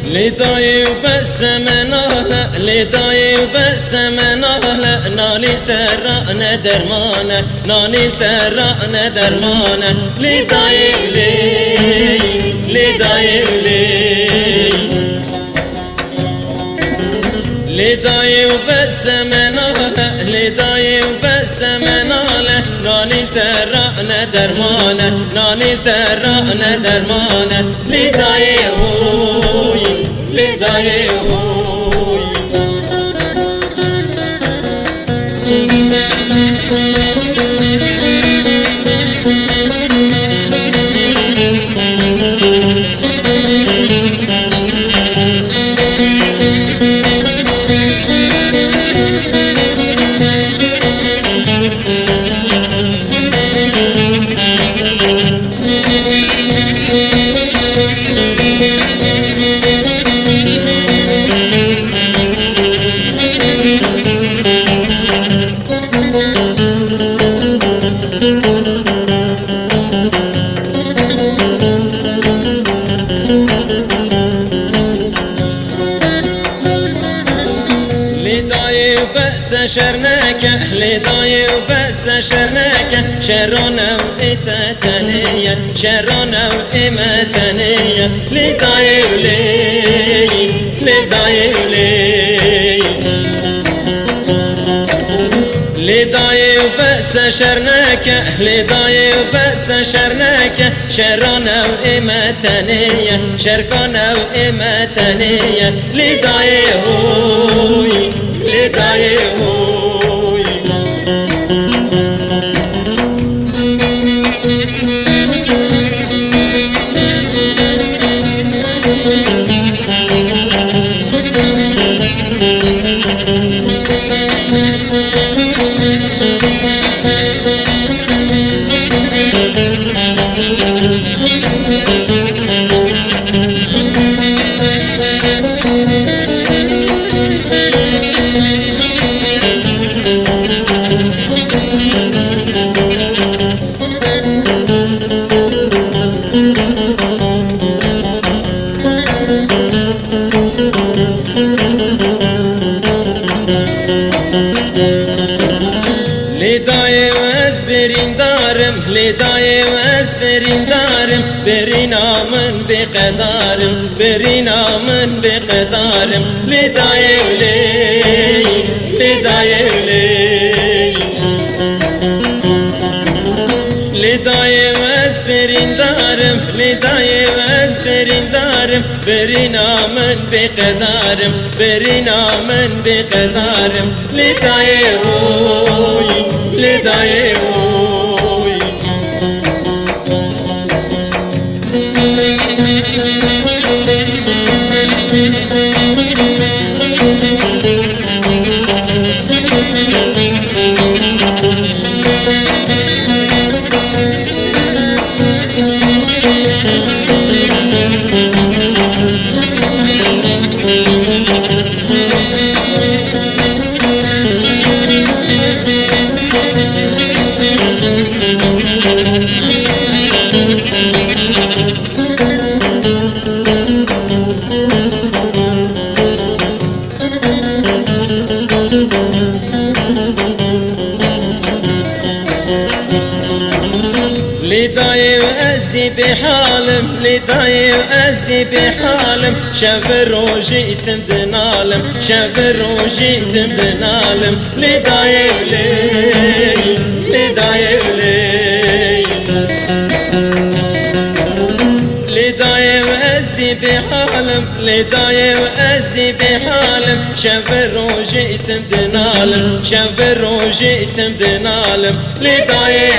لداي وبس مناله لداي وبس مناله نالي ترى ندرمانه نالي ترى ندرمانه لداي ولي لداي ولي لداي وبس مناله لداي وبس مناله نالي ترى ندرمانه نالي ترى ندرمانه لداي هوي لداي هوي بأس شرناك لداي وبأس شرناك شرنا وإتتنية شرنا وإمتنية لداي ولي لداي ولي لداي وبأس شرناك لداي وبأس شرناك شرنا وإمتنية شركنا وإمتنية لداي هوي لداي هوي لداي وازبرين دارم لداي وازبرين دارم برينا من بقدارم برينا من بقدارم لداي ولي لداي ولي لداي وازبرين دارم لداي وازبرين دارم برينا من بقدارم برينا من بقدارم لداي هوي لداي هوي لداي وأزي بحالم لداي وأزي بحالم شبر وجيت مدنالم شبر وجيت مدنالم لداي ولي لداي ولي لداي وأزي أزي بحالم لداي وأزي بحالم شفر وجيت مدنالم شفر وجيت مدنالم لداي